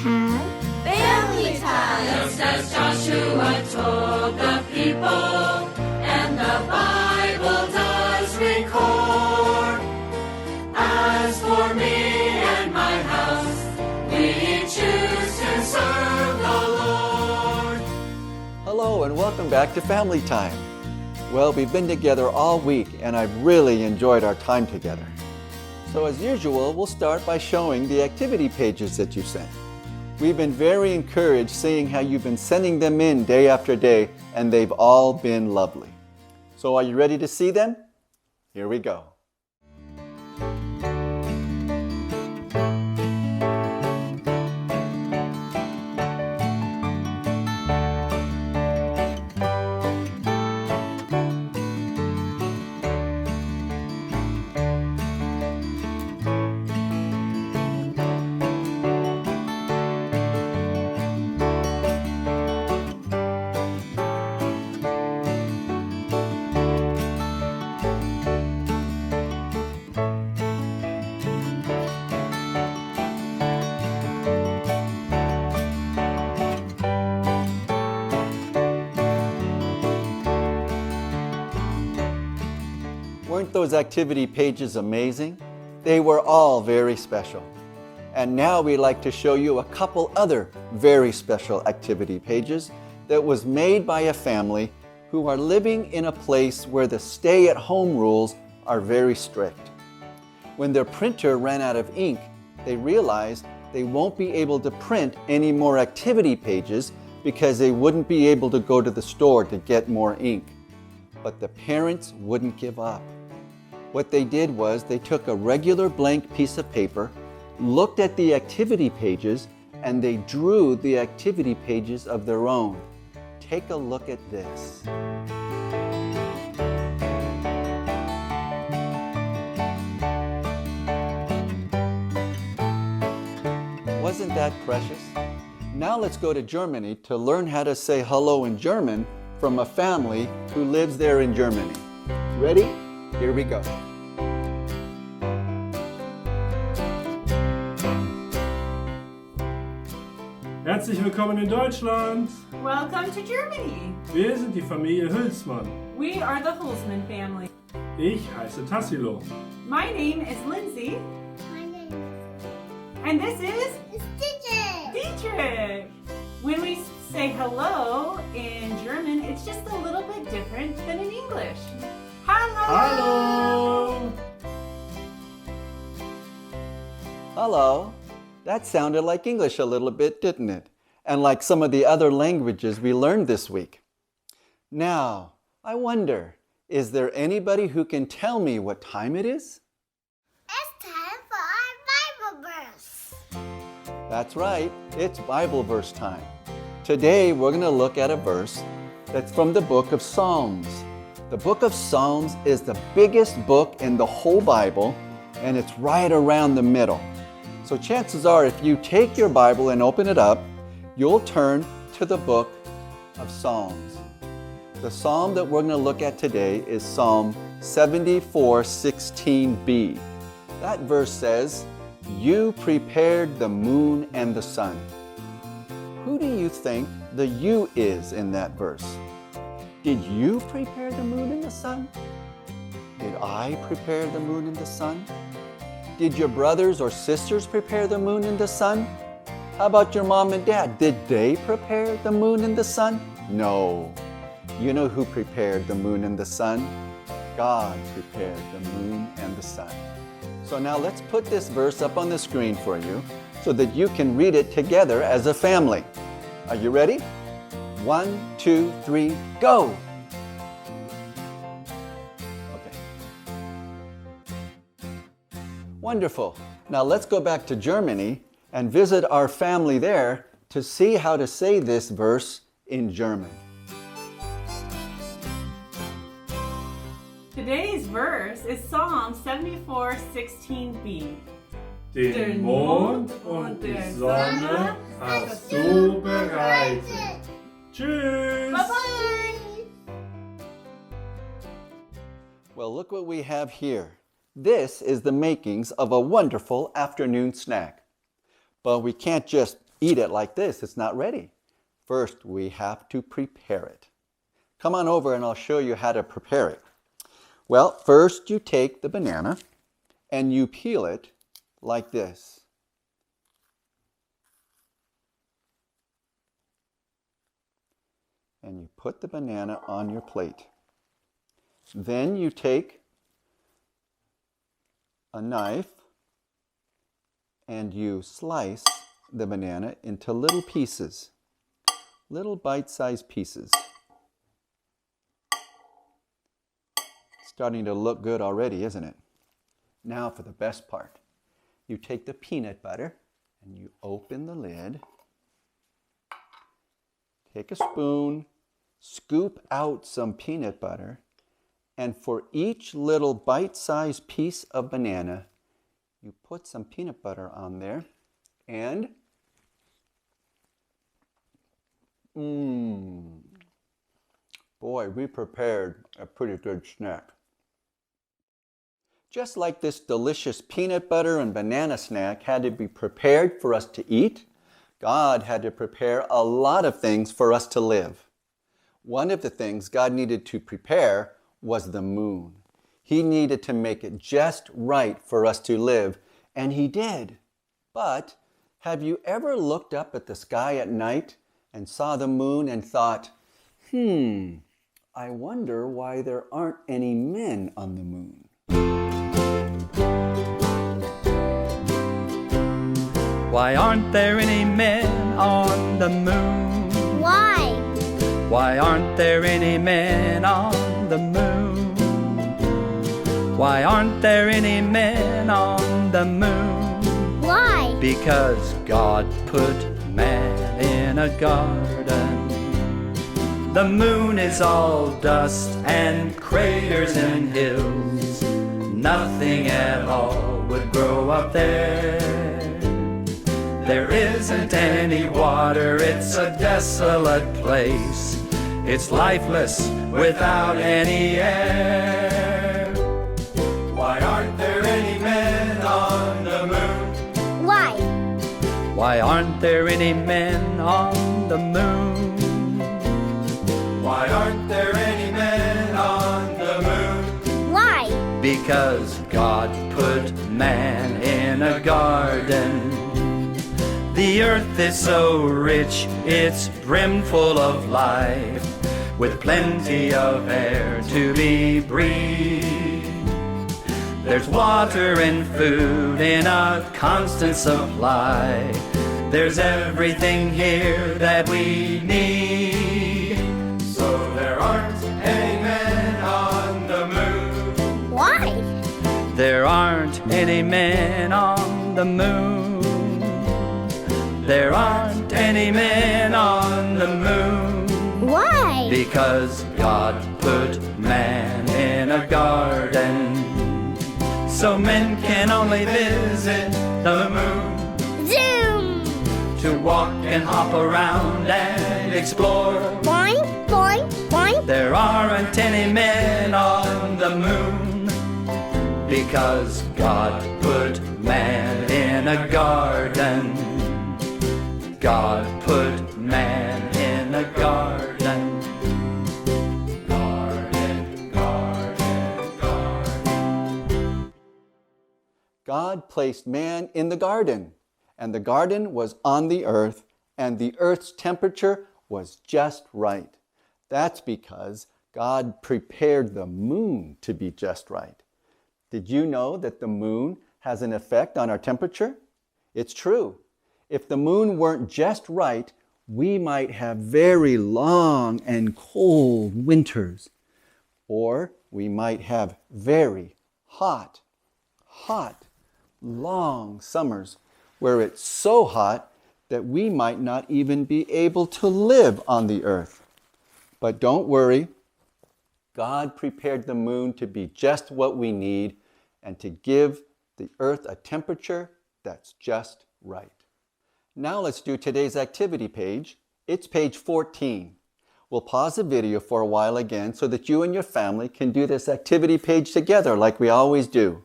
time. Family time! Just as Joshua told the people, and the Bible does record. As for me and my house, we choose to serve the Lord. Hello and welcome back to Family Time. Well, we've been together all week and I've really enjoyed our time together. So as usual, we'll start by showing the activity pages that you sent. We've been very encouraged seeing how you've been sending them in day after day, and they've all been lovely. So are you ready to see them? Here we go. Weren't those activity pages amazing? They were all very special. And now we'd like to show you a couple other very special activity pages that was made by a family who are living in a place where the stay-at-home rules are very strict. When their printer ran out of ink, they realized they won't be able to print any more activity pages because they wouldn't be able to go to the store to get more ink. But the parents wouldn't give up. What they did was they took a regular blank piece of paper, looked at the activity pages, and they drew the activity pages of their own. Take a look at this. Wasn't that precious? Now let's go to Germany to learn how to say hello in German from a family who lives there in Germany. Ready? Here we go. Herzlich willkommen in Deutschland. Welcome to Germany. Wir sind die Familie Hülsmann. We are the Hulsman family. Ich heiße Tassilo. My name is Lindsay. My name And this is is Teacher. Dietrich. When we say hello in German, it's just a little bit different than in English. Hello. Hallo. Hello. That sounded like English a little bit, didn't it? And like some of the other languages we learned this week. Now, I wonder, is there anybody who can tell me what time it is? It's time for our Bible verse. That's right, it's Bible verse time. Today we're going to look at a verse that's from the book of Psalms. The book of Psalms is the biggest book in the whole Bible, and it's right around the middle. So chances are if you take your Bible and open it up, you'll turn to the book of Psalms. The psalm that we're going to look at today is Psalm 74:16b. That verse says, "You prepared the moon and the sun." Who do you think the you is in that verse? Did you prepare the moon and the sun? Did I prepare the moon and the sun? Did your brothers or sisters prepare the moon and the sun? How about your mom and dad? Did they prepare the moon and the sun? No. You know who prepared the moon and the sun? God prepared the moon and the sun. So now let's put this verse up on the screen for you so that you can read it together as a family. Are you ready? 1, 2, 3, go! Wonderful. Now let's go back to Germany and visit our family there to see how to say this verse in German. Today's verse is Psalm 74:16b. Den Mond und die Sonne hast du bereitet. Tschüss. Bye-bye. Well, look what we have here. This is the makings of a wonderful afternoon snack. But we can't just eat it like this. It's not ready. First, we have to prepare it. Come on over and I'll show you how to prepare it. Well, first you take the banana and you peel it like this. And you put the banana on your plate. Then you take a knife and you slice the banana into little pieces, little bite-sized pieces. Starting to look good already, isn't it? Now for the best part. You take the peanut butter and you open the lid. Take a spoon, scoop out some peanut butter, and for each little bite-sized piece of banana, you put some peanut butter on there, and boy, we prepared a pretty good snack. Just like this delicious peanut butter and banana snack had to be prepared for us to eat, God had to prepare a lot of things for us to live. One of the things God needed to prepare was the moon. He needed to make it just right for us to live, and He did. But have you ever looked up at the sky at night and saw the moon and thought, I wonder why there aren't any men on the moon? Why aren't there any men on the moon? Why? Why aren't there any men on the moon? Why aren't there any men on the moon? Why? Because God put man in a garden. The moon is all dust and craters and hills. Nothing at all would grow up there. There isn't any water, it's a desolate place. It's lifeless without any air. Why aren't there any men on the moon? Why? Why aren't there any men on the moon? Why aren't there any men on the moon? Why? Because God put man in a garden. The earth is so rich, it's brimful of life, with plenty of air to be breathed. There's water and food in a constant supply. There's everything here that we need. So there aren't any men on the moon. Why? There aren't any men on the moon. There aren't any men on the moon. Why? Because God put man in a garden. So men can only visit the moon. Zoom! To walk and hop around and explore. Boing, boing, boing. There aren't any men on the moon. Because God put man in a garden. God put man in a garden. Garden, garden, garden. God placed man in the garden, and the garden was on the earth, and the earth's temperature was just right. That's because God prepared the moon to be just right. Did you know that the moon has an effect on our temperature? It's true. If the moon weren't just right, we might have very long and cold winters. Or we might have very hot, long summers where it's so hot that we might not even be able to live on the earth. But don't worry, God prepared the moon to be just what we need and to give the earth a temperature that's just right. Now let's do today's activity page. It's page 14. We'll pause the video for a while again so that you and your family can do this activity page together like we always do.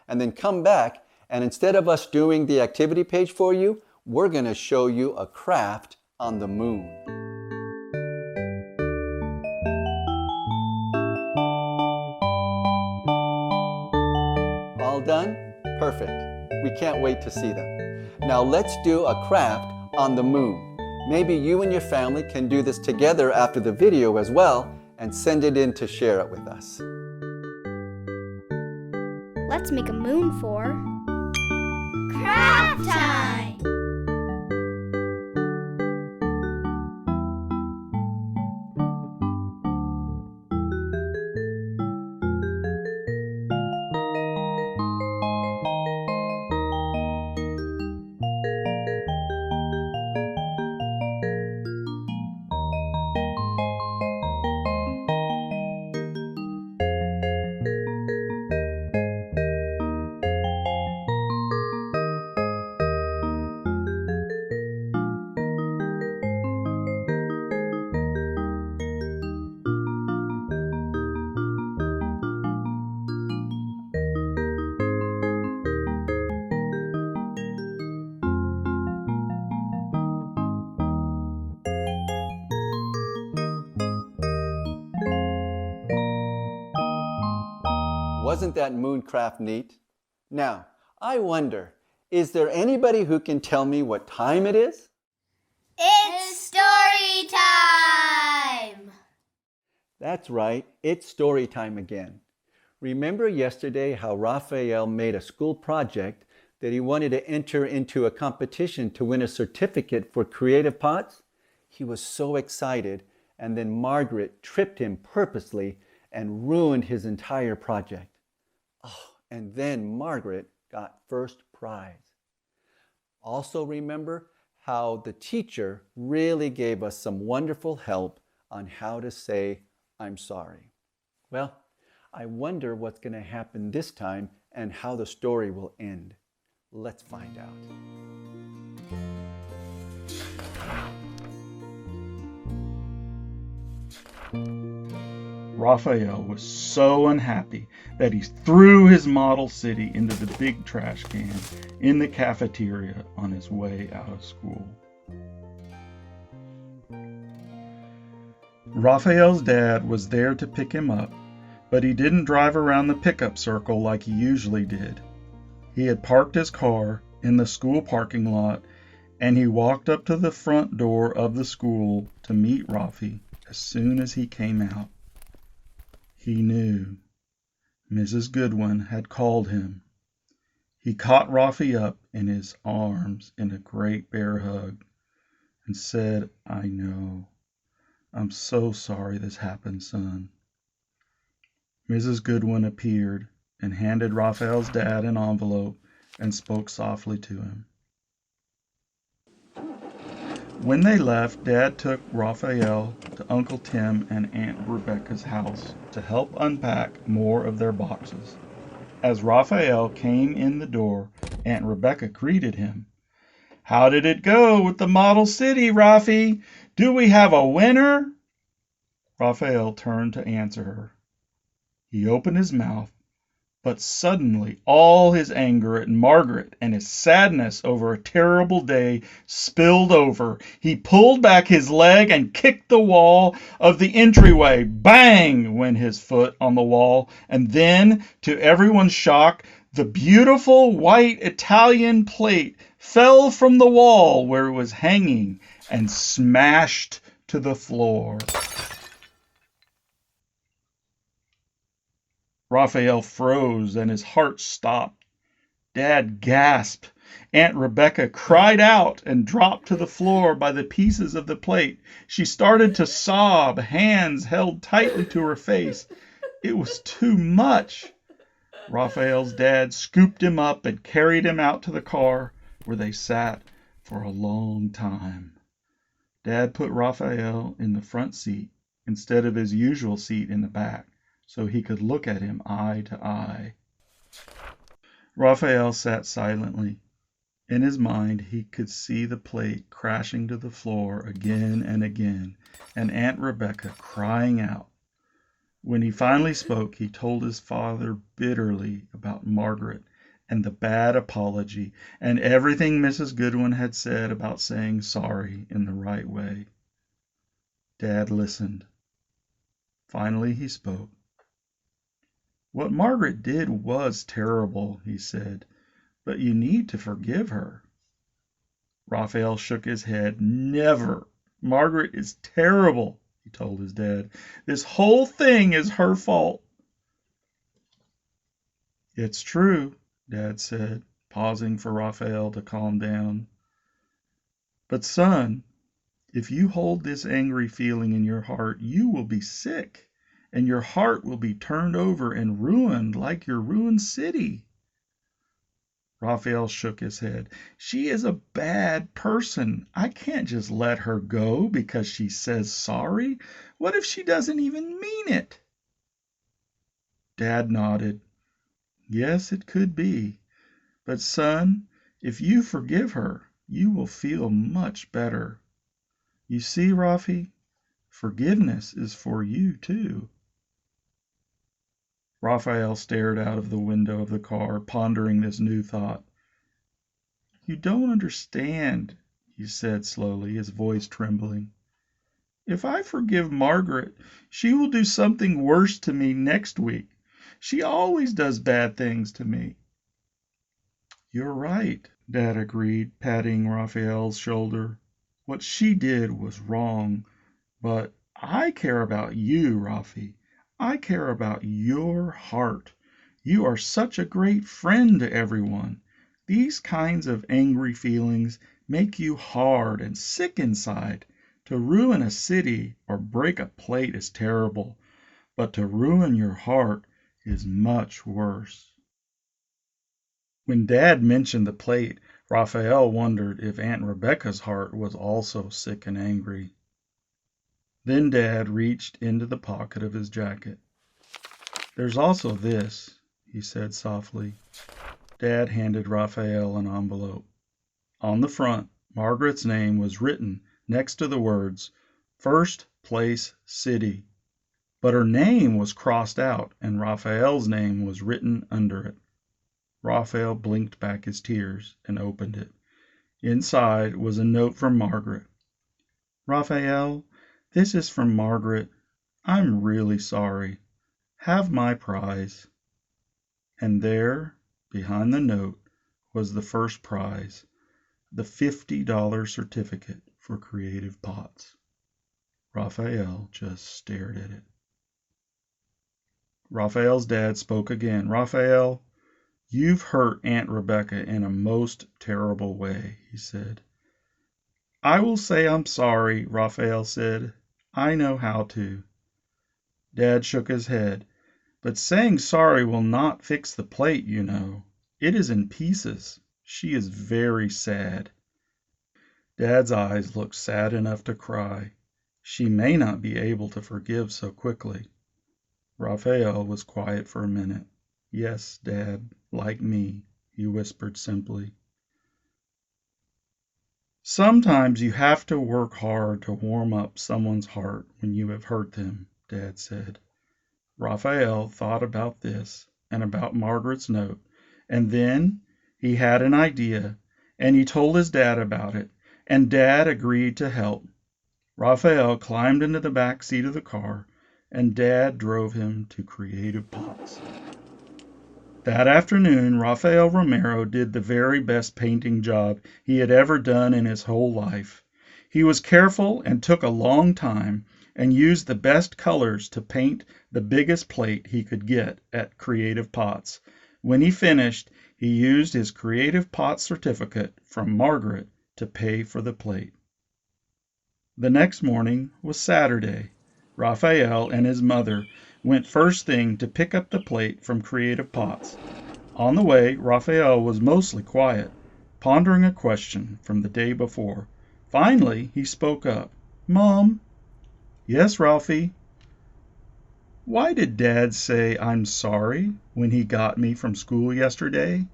And then come back, and instead of us doing the activity page for you, we're going to show you a craft on the moon. All done? Perfect. We can't wait to see them. Now let's do a craft on the moon. Maybe you and your family can do this together after the video as well and send it in to share it with us. Let's make a moon for craft time! Wasn't that mooncraft neat? Now, I wonder, is there anybody who can tell me what time it is? It's story time! That's right, it's story time again. Remember yesterday how Raphael made a school project that he wanted to enter into a competition to win a certificate for creative pots? He was so excited, and then Margaret tripped him purposely and ruined his entire project. Oh, and then Margaret got first prize. Also remember how the teacher really gave us some wonderful help on how to say, "I'm sorry." Well, I wonder what's going to happen this time and how the story will end. Let's find out. Raphael was so unhappy that he threw his model city into the big trash can in the cafeteria on his way out of school. Raphael's dad was there to pick him up, but he didn't drive around the pickup circle like he usually did. He had parked his car in the school parking lot, and he walked up to the front door of the school to meet Rafi as soon as he came out. He knew Mrs. Goodwin had called him. He caught Rafi up in his arms in a great bear hug and said, "I know. I'm so sorry this happened, son." Mrs. Goodwin appeared and handed Raphael's dad an envelope and spoke softly to him. When they left, Dad took Raphael to Uncle Tim and Aunt Rebecca's house to help unpack more of their boxes. As Raphael came in the door, Aunt Rebecca greeted him. "How did it go with the model city, Rafi? Do we have a winner?" Raphael turned to answer her. He opened his mouth, but suddenly all his anger at Margaret and his sadness over a terrible day spilled over. He pulled back his leg and kicked the wall of the entryway. Bang went his foot on the wall, and then, to everyone's shock, the beautiful white Italian plate fell from the wall where it was hanging and smashed to the floor. Raphael froze and his heart stopped. Dad gasped. Aunt Rebecca cried out and dropped to the floor by the pieces of the plate. She started to sob, hands held tightly to her face. It was too much. Raphael's dad scooped him up and carried him out to the car, where they sat for a long time. Dad put Raphael in the front seat instead of his usual seat in the back, so he could look at him eye to eye. Raphael sat silently. In his mind, he could see the plate crashing to the floor again and again, and Aunt Rebecca crying out. When he finally spoke, he told his father bitterly about Margaret and the bad apology and everything Mrs. Goodwin had said about saying sorry in the right way. Dad listened. Finally he spoke. "What Margaret did was terrible," he said, "but you need to forgive her." Raphael shook his head. "Never! Margaret is terrible," he told his dad. "This whole thing is her fault." "It's true," Dad said, pausing for Raphael to calm down. "But son, if you hold this angry feeling in your heart, you will be sick, and your heart will be turned over and ruined like your ruined city." Raphael shook his head. "She is a bad person. I can't just let her go because she says sorry. What if she doesn't even mean it?" Dad nodded. "Yes, it could be. But son, if you forgive her, you will feel much better. You see, Rafi, forgiveness is for you too." Raphael stared out of the window of the car, pondering this new thought. "You don't understand," he said slowly, his voice trembling. "If I forgive Margaret, she will do something worse to me next week. She always does bad things to me." "You're right," Dad agreed, patting Raphael's shoulder. "What she did was wrong. But I care about you, Rafi. I care about your heart. You are such a great friend to everyone. These kinds of angry feelings make you hard and sick inside. To ruin a city or break a plate is terrible, but to ruin your heart is much worse." When Dad mentioned the plate, Raphael wondered if Aunt Rebecca's heart was also sick and angry. Then Dad reached into the pocket of his jacket. "There's also this," he said softly. Dad handed Raphael an envelope. On the front, Margaret's name was written next to the words, "First Place City." But her name was crossed out, and Raphael's name was written under it. Raphael blinked back his tears and opened it. Inside was a note from Margaret. "Raphael, this is from Margaret. I'm really sorry. Have my prize." And there, behind the note, was the first prize, the $50 certificate for Creative Pots. Raphael just stared at it. Raphael's dad spoke again. "Raphael, you've hurt Aunt Rebecca in a most terrible way," he said. "I will say I'm sorry," Raphael said. "I know how to." Dad shook his head. "But saying sorry will not fix the plate, you know. It is in pieces. She is very sad." Dad's eyes looked sad enough to cry. She may not be able to forgive so quickly. Raphael was quiet for a minute. "Yes, Dad, like me," he whispered simply. "Sometimes you have to work hard to warm up someone's heart when you have hurt them," Dad said. Raphael thought about this and about Margaret's note, and then he had an idea, and he told his dad about it, and Dad agreed to help. Raphael climbed into the back seat of the car, and Dad drove him to Creative Pots. That afternoon, Rafael Romero did the very best painting job he had ever done in his whole life. He was careful and took a long time, and used the best colors to paint the biggest plate he could get at Creative Pots. When he finished, he used his Creative Pots certificate from Margaret to pay for the plate. The next morning was Saturday. Raphael and his mother went first thing to pick up the plate from Creative Pots. On the way, Raphael was mostly quiet, pondering a question from the day before. Finally, he spoke up. "Mom." "Yes, Ralphie." "Why did Dad say I'm sorry when he got me from school yesterday?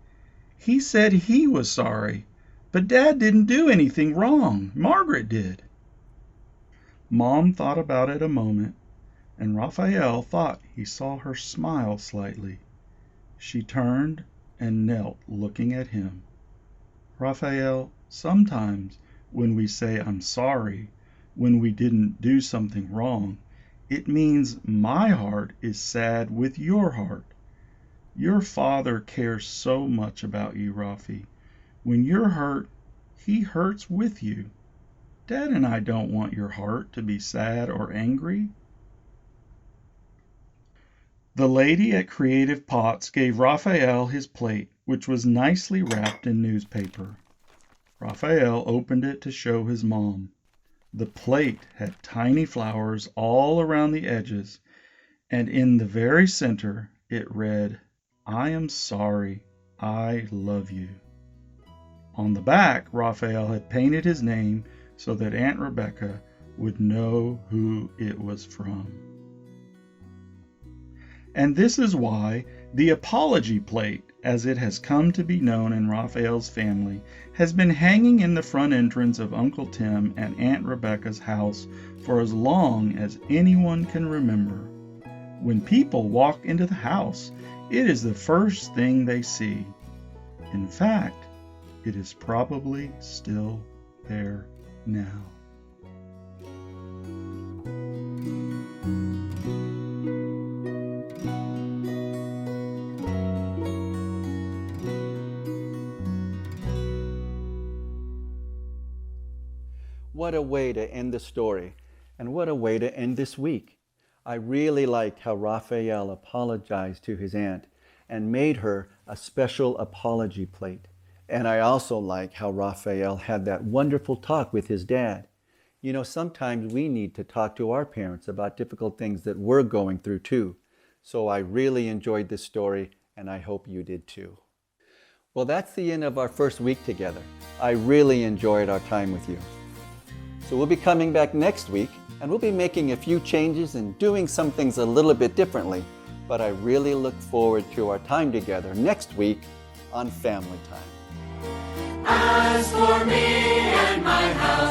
He said he was sorry, but Dad didn't do anything wrong. Margaret did." Mom thought about it a moment, and Raphael thought he saw her smile slightly. She turned and knelt looking at him. Raphael, sometimes when we say I'm sorry, when we didn't do something wrong, it means my heart is sad with your heart. Your Father cares so much about you, Rafi. When you're hurt, He hurts with you. Dad and I don't want your heart to be sad or angry. The lady at Creative Pots gave Raphael his plate, which was nicely wrapped in newspaper. Raphael opened it to show his mom. The plate had tiny flowers all around the edges, and in the very center it read, "I am sorry, I love you." On the back, Raphael had painted his name so that Aunt Rebecca would know who it was from. And this is why the apology plate, as it has come to be known in Raphael's family, has been hanging in the front entrance of Uncle Tim and Aunt Rebecca's house for as long as anyone can remember. When people walk into the house, it is the first thing they see. In fact, it is probably still there now. What a way to end the story, and what a way to end this week. I really liked how Raphael apologized to his aunt and made her a special apology plate. And I also like how Raphael had that wonderful talk with his dad. You know, sometimes we need to talk to our parents about difficult things that we're going through too. So I really enjoyed this story, and I hope you did too. Well, that's the end of our first week together. I really enjoyed our time with you. So we'll be coming back next week, and we'll be making a few changes and doing some things a little bit differently. But I really look forward to our time together next week on Family Time. As for me and my house,